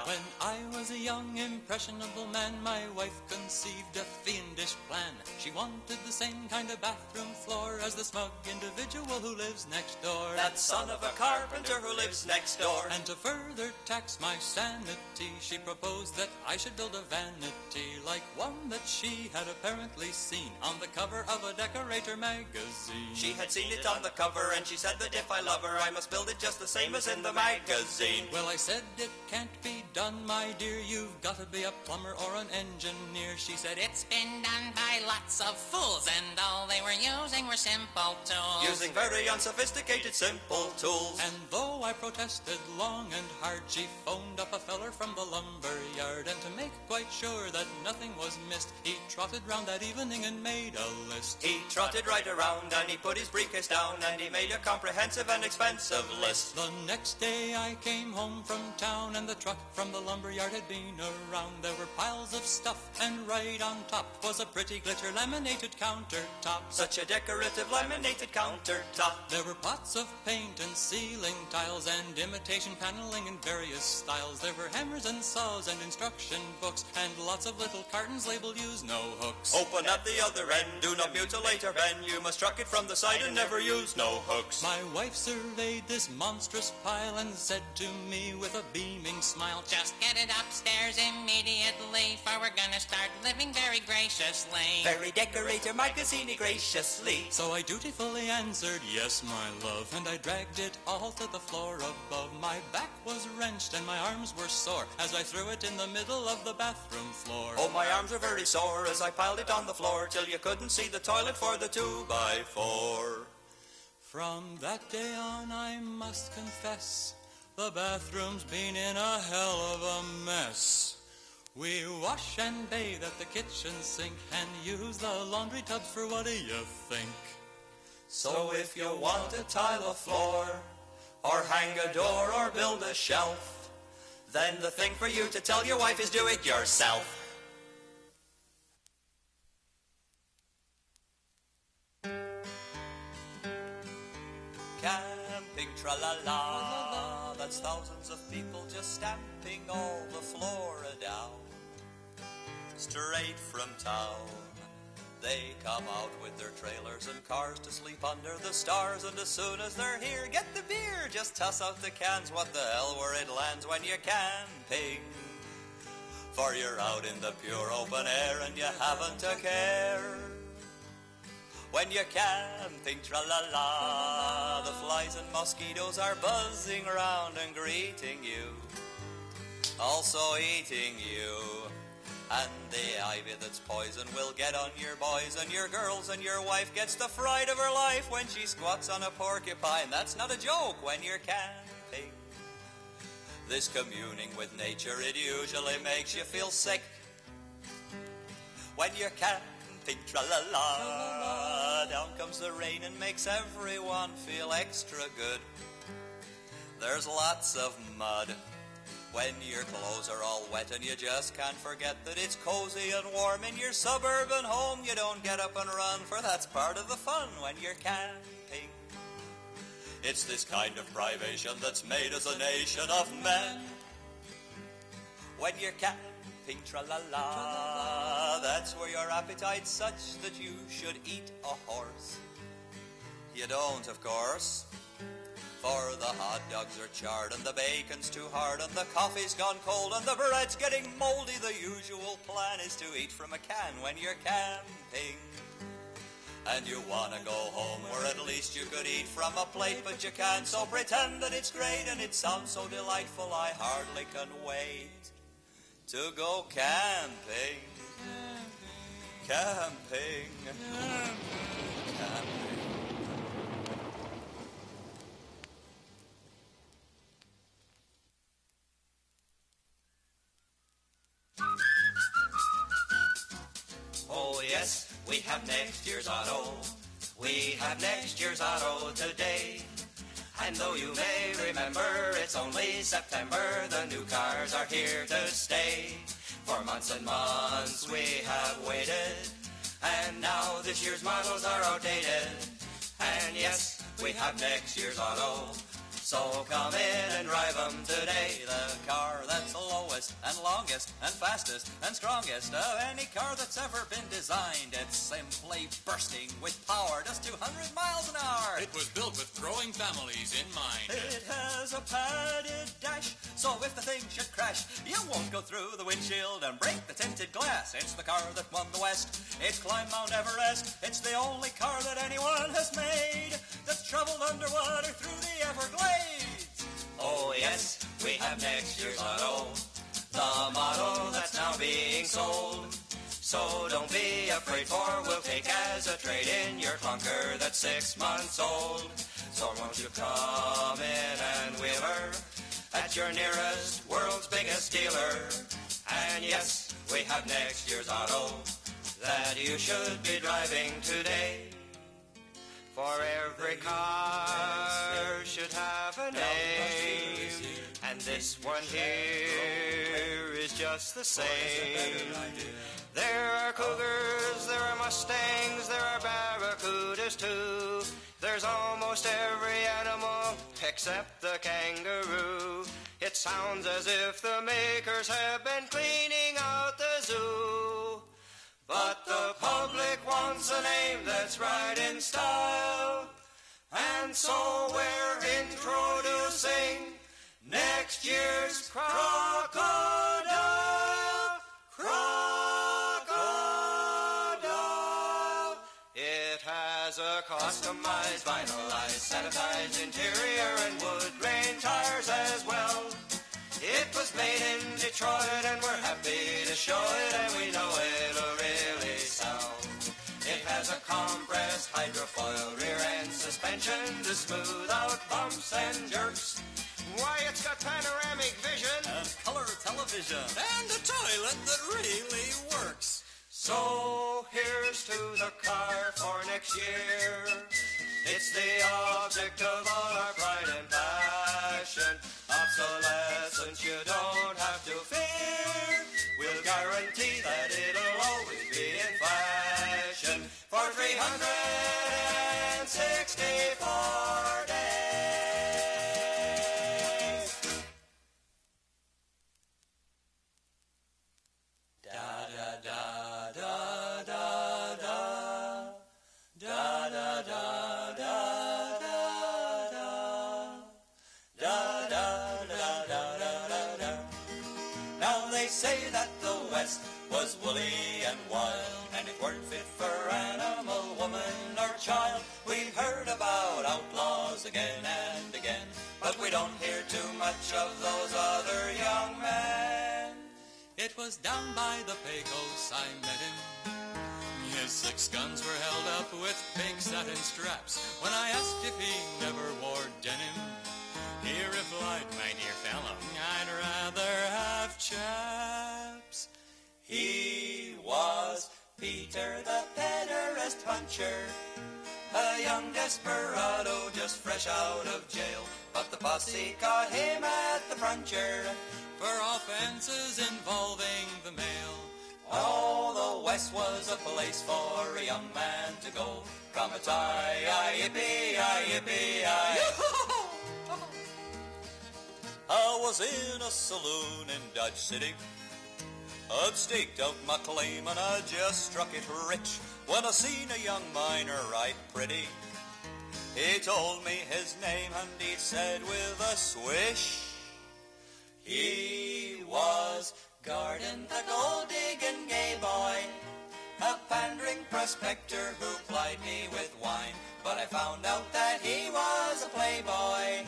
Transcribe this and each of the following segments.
When I was a young, impressionable man, my wife conceived a fiendish plan. She wanted the same kind of bathroom floor as the smug individual who lives next door. That son of a carpenter who lives next door. And to further tax my sanity, she proposed that I should build a vanity like one that she had apparently seen on the cover of a decorator magazine. She had seen it on the cover and she said that if I love her, I must build it just the same as in the magazine. Well, I said it can't be done, my dear. You've got to be a plumber or an engineer. She said it's been done by lots of fools, and all they were using were simple tools. Using very unsophisticated simple tools. And though I protested long and hard, she phoned up a feller from the lumber yard, and to make quite sure that nothing was missed, he trotted round that evening and made a list. He trotted right around and he put his briefcase down and he made a comprehensive and expensive list. The next day I came home from town and the truck from the lumber yard had been around. There were piles of stuff and right on top was a pretty glitter laminated countertop. Such a decorative laminated countertop. There were pots of paint and ceiling tiles and imitation paneling in various styles. There were hammers and saws and instruction books and lots of little cartons labeled use no hooks. Open at the other end, do not mutilate or bend. You must truck it from the side and never use no hooks. My wife surveyed this monstrous pile and said to me with a beaming smile, just get it upstairs immediately, for we're gonna start living very graciously. Very decorator magazine graciously. So I dutifully answered, yes, my love, and I dragged it all to the floor above. My back was wrenched and my arms were sore as I threw it in the middle of the bathroom floor. Oh, my arms were very sore as I piled it on the floor till you couldn't see the toilet for the 2x4. From that day on, I must confess, the bathroom's been in a hell of a mess. We wash and bathe at the kitchen sink and use the laundry tubs for what do you think? So if you want to tile a floor, or hang a door, or build a shelf, then the thing for you to tell your wife is do it yourself. Camping tra-la-la, that's thousands of people just stamping all the flora down. Straight from town, they come out with their trailers and cars to sleep under the stars. And as soon as they're here, get the beer, just toss out the cans. What the hell, where it lands when you're camping? For you're out in the pure open air and you haven't a care. When you're camping, tra-la-la, the flies and mosquitoes are buzzing around and greeting you, also eating you. And the ivy that's poison will get on your boys and your girls, and your wife gets the fright of her life when she squats on a porcupine. That's not a joke when you're camping. This communing with nature, it usually makes you feel sick. When you're camping, tra-la-la, down comes the rain and makes everyone feel extra good. There's lots of mud when your clothes are all wet and you just can't forget that it's cozy and warm in your suburban home. You don't get up and run, for that's part of the fun when you're camping. It's this kind of privation that's made us a nation of men. When you're camping, tra-la-la, that's where your appetite's such that you should eat a horse. You don't, of course, for the hot dogs are charred and the bacon's too hard and the coffee's gone cold and the bread's getting moldy. The usual plan is to eat from a can when you're camping. And you want to go home where at least you could eat from a plate, but you can't, so pretend that it's great and it sounds so delightful. I hardly can wait to go camping. Camping. Camping. Oh yes, we have next year's auto. We have next year's auto today. And though you may remember it's only September, the new cars are here to stay. For months and months we have waited, and now this year's models are outdated. And yes, we have next year's auto. So come in and drive 'em today. The car that's the lowest and longest and fastest and strongest of any car that's ever been designed. It's simply bursting with power, just 200 miles an hour. It was built with growing families in mind. It has a padded dash, so if the thing should crash, you won't go through the windshield and break the tinted glass. It's the car that won the West. It's climbed Mount Everest. It's the only car that anyone has made that's traveled underwater through the Everglades. Oh yes, we have next year's auto, the model that's now being sold. So don't be afraid, for we'll take as a trade-in your clunker that's 6 months old. So won't you come in and wheel her at your nearest world's biggest dealer. And yes, we have next year's auto that you should be driving today. For every car should have a name, and this one here is just the same. There are cougars, there are mustangs, there are barracudas too. There's almost every animal except the kangaroo. It sounds as if the makers have been cleaning out the zoo. But the public wants a name that's right in style, and so we're introducing next year's Crocodile. Crocodile. It has a customized, vinylized, sanitized interior and wood grain tires as well. It was made in Detroit and we're happy to show it, and we know it'll really sell. It has a compressed hydrofoil rear end suspension to smooth out bumps and jerks. Why, it's got panoramic vision and color television And a toilet that really works. So here's to the car for next year. It's the object of all our pride and passion. Obsolescence you don't have to fear. We'll guarantee that it'll always be in fashion for 364 days. Da da da da da da da da da da da da da da da da. Now they say that the West was woolly and wild, and it weren't fit for animal, woman, or child. We've heard about outlaws again and again, but we don't hear too much of those other young men. It was down by the Pecos I met him. His 6 guns were held up with pink satin straps. When I asked if he never wore denim, he replied, "My dear fellow, I'd rather have chaps." He was Peter the pederast puncher, a young desperado just fresh out of jail. But the posse caught him at the frontier For offenses involving the mail. Oh, the West was a place for a young man to go. From a yippee-yi-yippee-yi. I was in a saloon in Dodge City. I'd staked out my claim and I just struck it rich when I seen a young miner right pretty. He told me his name and he said with a swish, he was Gordon the gold-digging gay boy, a pandering prospector who plied me with wine. But I found out that he was a playboy,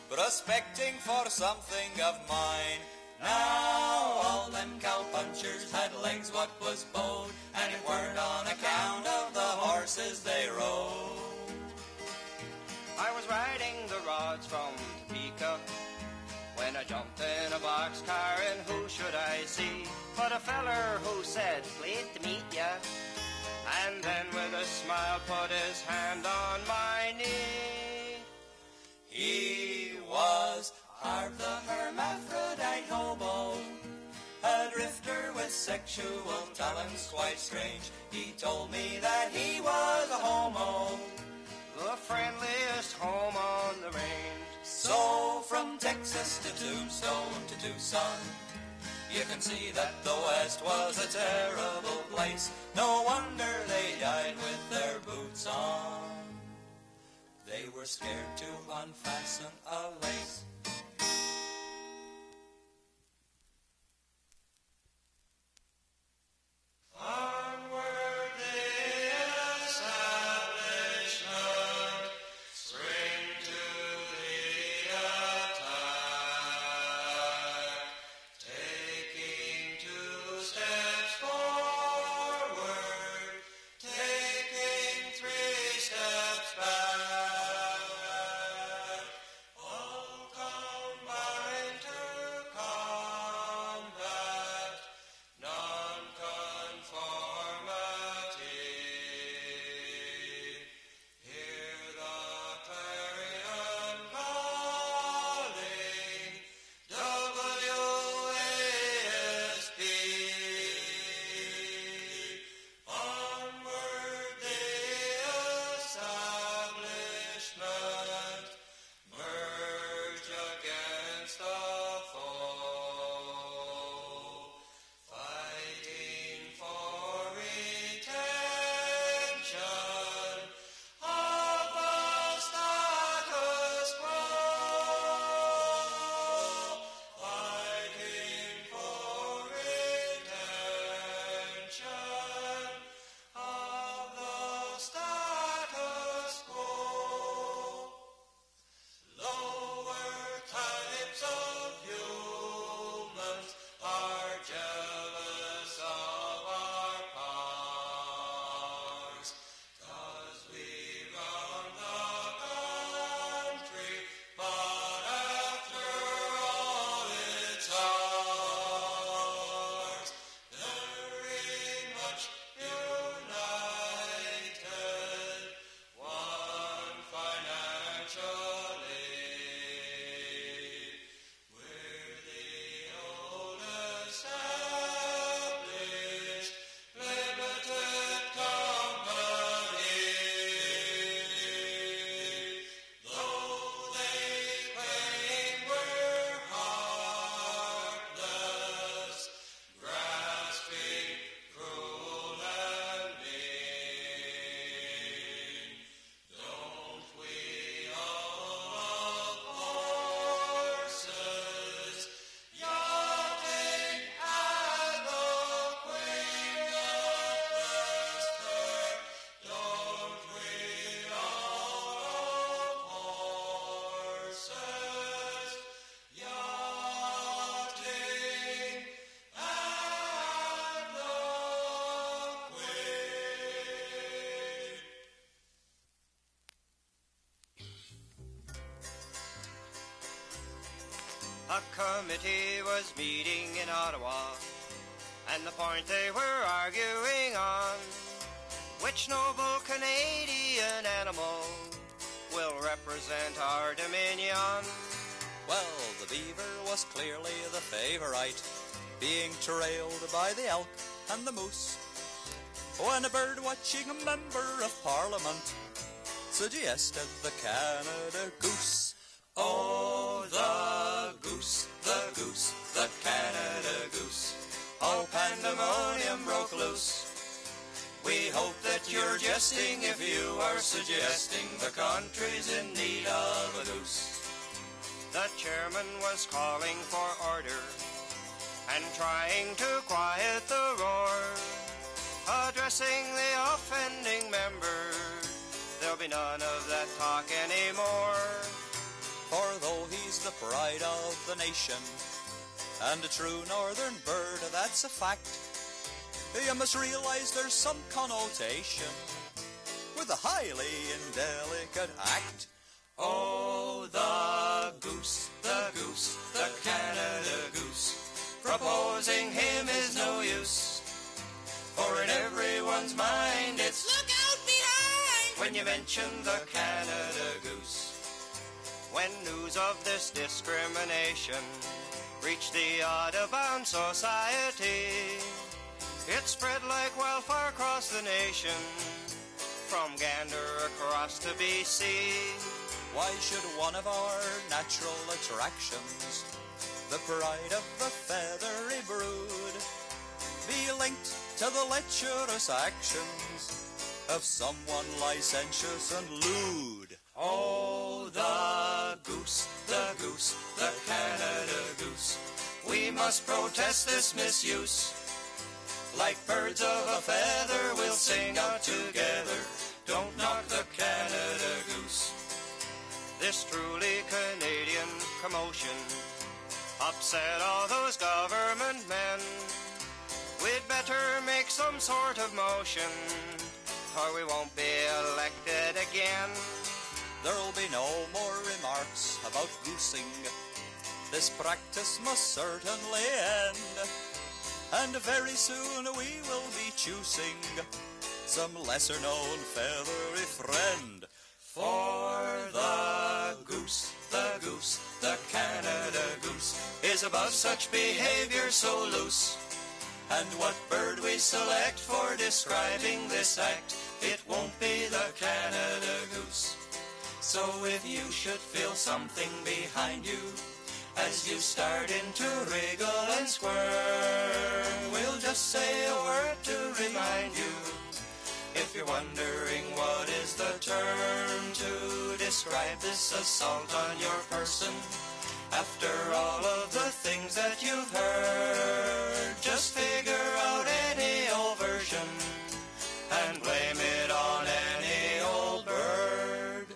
prospecting for something of mine. Now all them cowpunchers had legs what was bowed, and it weren't on account of the horses they rode. I was riding the rods from Topeka when I jumped in a boxcar, and who should I see but a feller who said, "Pleased to meet ya," and then with a smile put his hand on my knee. He was Harv the hermaphrodite hobo, a drifter with sexual talents quite strange. He told me that he was a homo, the friendliest home on the range. So from Texas to Tombstone to Tucson, you can see that the West was a terrible place. No wonder they died with their boots on. They were scared to unfasten a lace. Onward the establishment, spring to the attack, taking 2 steps forward, taking 3 steps back, all combined to combat nonconformity. Hear the clarion calling, WASP. Onward the establishment, merge against the foe, fighting for retention of the status quo, fighting for retention of the status quo. Lower types of humans are jealous of our powers, 'cause we run the country, but after all it's ours. Very much united, one financially. We're the old established limited company. Though they claim we're heartless, grasping, cruel and mean. Don't we all love horses, yachting, and the Queen of Leicester? Don't we all love horses, yachting, and the Queen? A committee was meeting in Ottawa, and the point they were arguing on, which noble Canadian animal will represent our Dominion? Well, the beaver was clearly the favourite, being trailed by the elk and the moose, when a bird-watching member of Parliament suggested the Canada Goose. Oh, the goose, the Canada Goose. All pandemonium broke loose. We hope that you're jesting if you are suggesting the country's in need of a goose. The chairman was calling for order and trying to quiet the roar, addressing the offending member. There'll be none of that talk anymore. For though he's the pride of the nation and a true northern bird, that's a fact, you must realize there's some connotation with a highly indelicate act. Oh, the goose, the Canada Goose, proposing him is no use, for in everyone's mind it's look out behind when you mention the Canada Goose. When news of this discrimination reached the Audubon Society, it spread like wildfire across the nation, from Gander across to BC. Why should one of our natural attractions, the pride of the feathery brood, be linked to the lecherous actions of someone licentious and lewd? Oh, the goose, the Canada Goose. We must protest this misuse. Like birds of a feather, we'll sing out together. Don't knock the Canada Goose. This truly Canadian commotion upset all those government men. We'd better make some sort of motion, or we won't be elected again. There'll be no more remarks about goosing. This practice must certainly end. And very soon we will be choosing some lesser-known feathery friend. For the goose, the Canada Goose, is above such behavior so loose. And what bird we select for describing this act, it won't be the Canada Goose. So if you should feel something behind you, as you start to wriggle and squirm, we'll just say a word to remind you. If you're wondering what is the term to describe this assault on your person, after all of the things that you've heard, just figure out any old version and blame it on any old bird.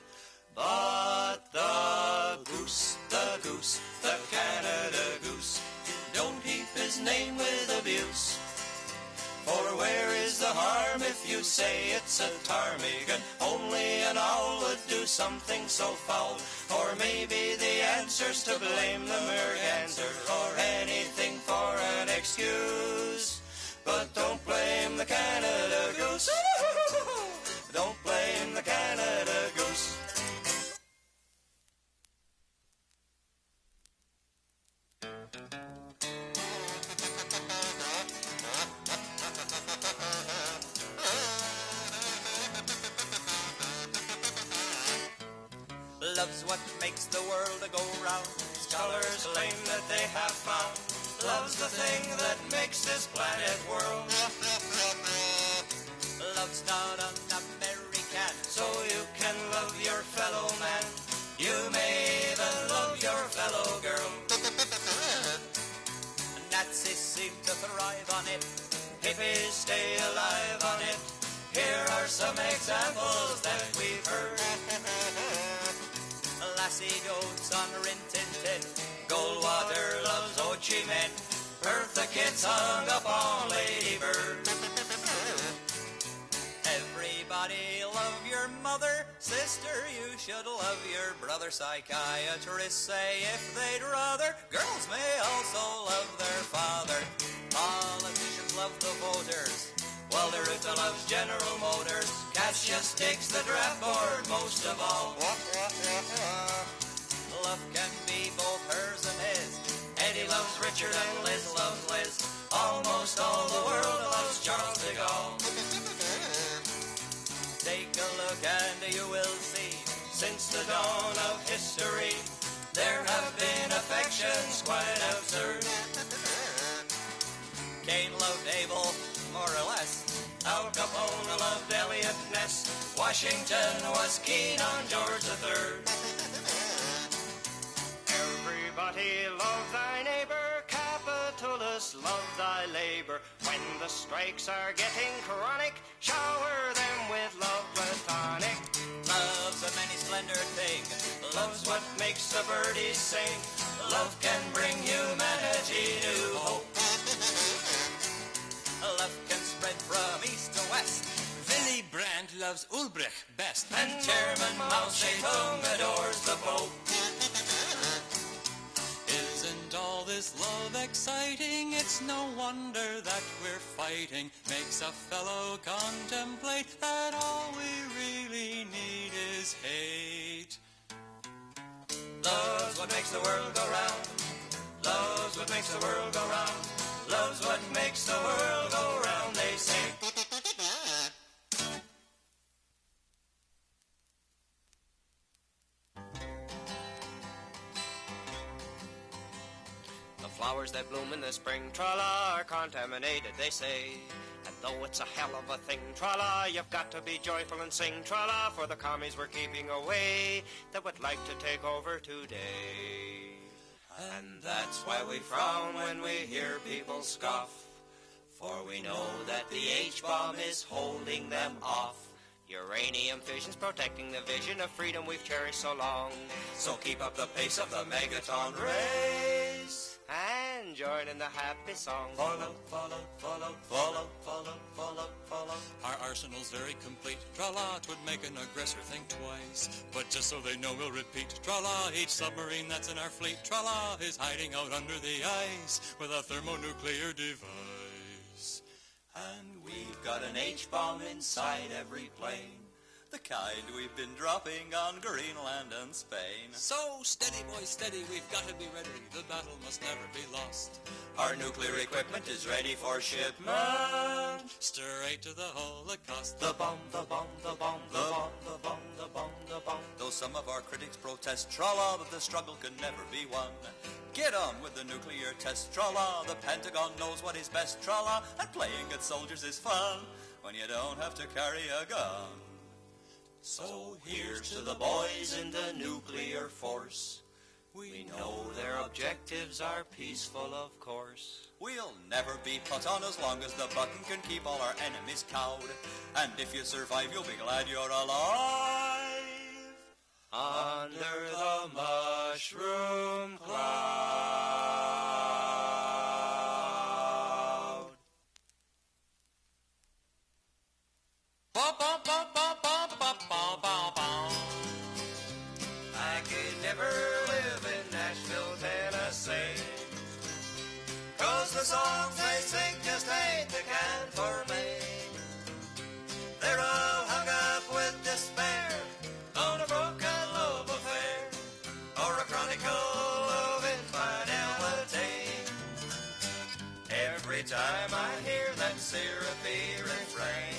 But the goose, the Canada Goose, don't heap his name with abuse. For where is the harm if you say it's a ptarmigan? Only an owl would do something so foul. Or maybe the answer's to blame the merganser, or anything for an excuse. But don't blame the Canada Goose. Don't blame the Canada Goose. Love's what makes the world go round. Scholars claim that they have found love's the thing that makes this planet whirl. Love's not an American, So you can love your fellow man. You may even love your fellow girl. Nazis seem to thrive on it. Hippies stay alive on it. Here are some examples that we've heard. Lassie goats on Rin Tin Tin. Goldwater loves Ho Chi Minh. Perth the kids hung up on Lady Bird. Everybody love your mother. Sister, you should love your brother. Psychiatrists say if they'd rather, girls may also love their father. Politicians love the voters. Walter Ruta loves General Motors. Cassius takes the draft board most of all. Love can be both hers and his. Eddie loves Richard and Liz loves Liz. Almost all the world loves Charles de Gaulle. Take a look and you will see. Since the dawn of history, there have been affections quite absurd. Cain loved Abel, more or less. Al Capone loved Elliot Ness. Washington was keen on George III. Everybody love thy neighbor. Capitalists love thy labor. When the strikes are getting chronic, shower them with love platonic. Love's a many splendored thing. Love's what makes the birdies sing. Love can bring humanity new hope. Love can spread from east to west. Willy Brandt loves Ulbricht best. And Chairman Mao Zedong adores the Pope. Isn't all this love exciting? It's no wonder that we're fighting. Makes a fellow contemplate that all we really need is hate. Love's what makes the world go round. Love's what makes the world go round. Love's what makes the world go round, they say. flowers that bloom in the spring, tra-la, are contaminated, they say. And though it's a hell of a thing, tra-la, you've got to be joyful and sing, tra-la, for the commies we're keeping away that would like to take over today. And that's why we frown when we hear people scoff, for we know that the H-bomb is holding them off. Uranium fission's protecting the vision of freedom we've cherished so long. So keep up the pace of the megaton race and join in the happy song. Follow, follow, follow, follow, follow, follow, follow. Our arsenal's very complete. Tra-la, 'twould make an aggressor think twice. But just so they know, we'll repeat. Tra-la, each submarine that's in our fleet. Tra-la is hiding out under the ice with a thermonuclear device. And we've got an H-bomb inside every plane, the kind we've been dropping on Greenland and Spain. So steady, boys, steady, we've got to be ready. The battle must never be lost. Our nuclear equipment is ready for shipment. Straight to the Holocaust. The bomb, the bomb, the bomb, the bomb, the bomb, the bomb, the bomb. Though some of our critics protest, tra-la, that the struggle can never be won. Get on with the nuclear test, tra-la. The Pentagon knows what is best, tra-la. And playing good soldiers is fun when you don't have to carry a gun. So here's to the boys in the nuclear force. We know their objectives are peaceful, of course. We'll never be put on as long as the button can keep all our enemies cowed. And if you survive, you'll be glad you're alive. Under the mushroom cloud. Ba, ba, ba, ba, ba, ba, ba, ba, ba. I could never live in Nashville, Tennessee, 'cause the songs they sing just ain't the kind for me. They're all hung up with despair on a broken love affair or a chronicle of infidelity. Every time I hear that syrupy refrain,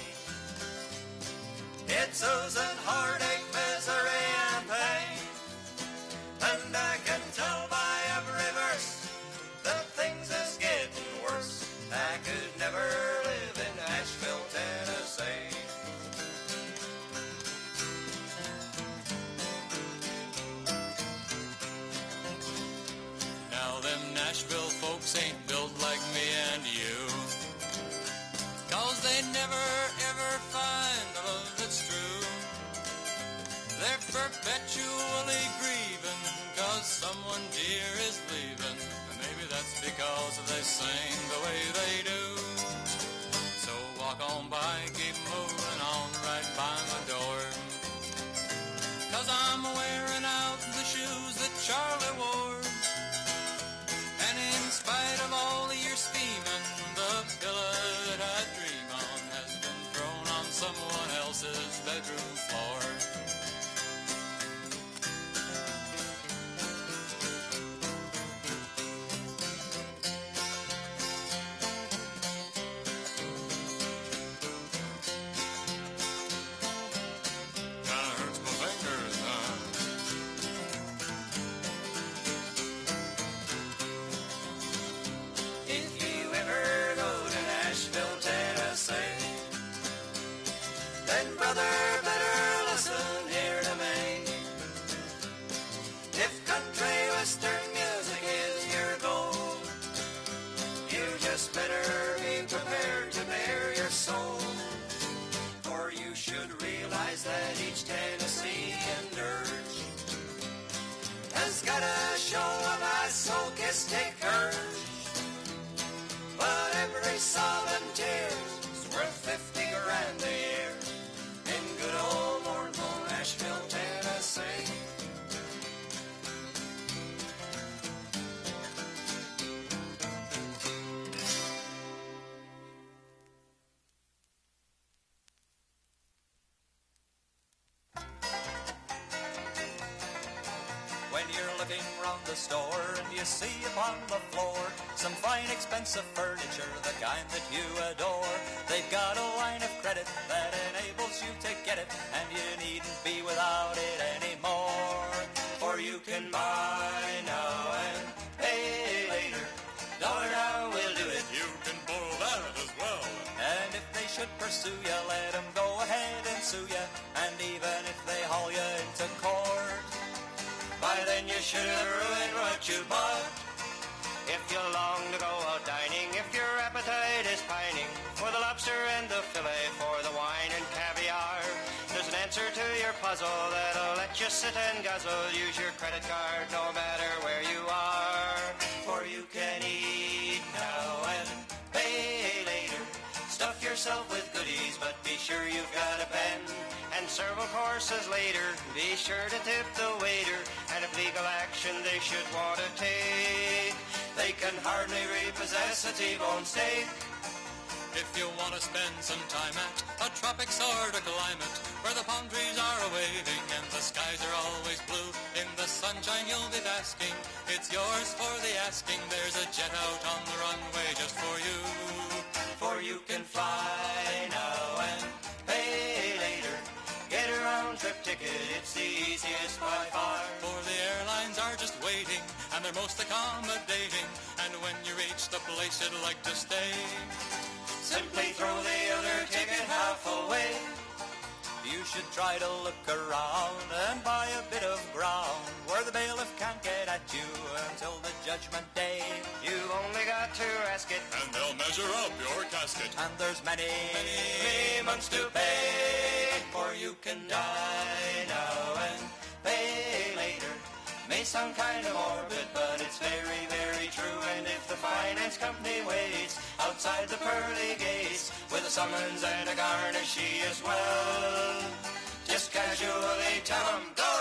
it's oozing heartache, misery, and pain. And I can tell by every verse that things is getting worse. I could never live in Nashville, Tennessee. Now them Nashville folks ain't built like me and you, 'cause they never ever find a love that's true. They're perpetually grieving 'cause someone dear is leaving. And maybe that's because they sing the way they do. So walk on by, keep moving on right by my door, 'cause I'm wearing out the shoes that Charlie wore. And in spite of all your scheming, the pillow that I dream on has been thrown on someone else's bedroom floor. Kinda hurts my fingers, huh? If you ever go to Nashville, Tennessee, then brother, better listen here to me. If country western music is your goal, you just better be prepared to bare your soul. For you should realize that each Tennessean dirge has got a show of masochistic urge. But every sob and tears is worth 50 grand a year in good old mournful Nashville, Tennessee. When you're looking round the store and you see upon the floor some fine expensive furniture, the kind that you adore, they've got a line of credit that enables you to get it, and you needn't be without it anymore. For you can buy now and pay later $1 down, we'll do it. You can borrow that as well. And if they should pursue ya, let 'em go ahead and sue ya. And even if they haul ya into court, by then you should have ruined what you bought. If you long to go out dining, if your appetite is pining for the lobster and the fillet, for the wine and caviar, there's an answer to your puzzle that'll let you sit and guzzle. Use your credit card no matter where you are, for you can eat now and pay later. Stuff yourself with goodies, but be sure you've got a pen. And several courses later, be sure to tip the waiter. And if legal action they should want to take, they can hardly repossess a T-bone steak. If you want to spend some time at a tropic sort of climate, where the palm trees are a-waving and the skies are always blue, in the sunshine you'll be basking, it's yours for the asking. There's a jet out on the runway just for you. For you can fly now and pay later. Get a round-trip ticket, it's the easiest by far. For the airlines are just waiting, and they're most accommodating. And when you reach the place you'd like to stay, simply throw the other ticket half away. You should try to look around and buy a bit of ground where the bailiff can't get at you until the judgment day. You've only got to ask it, and they'll measure up your casket. And there's many months to pay, for you can die now and pay later. May sound kind of morbid, but it's very, very true. And if the finance company waits outside the pearly gates with a summons and a garnishee as well, just casually tell 'em go.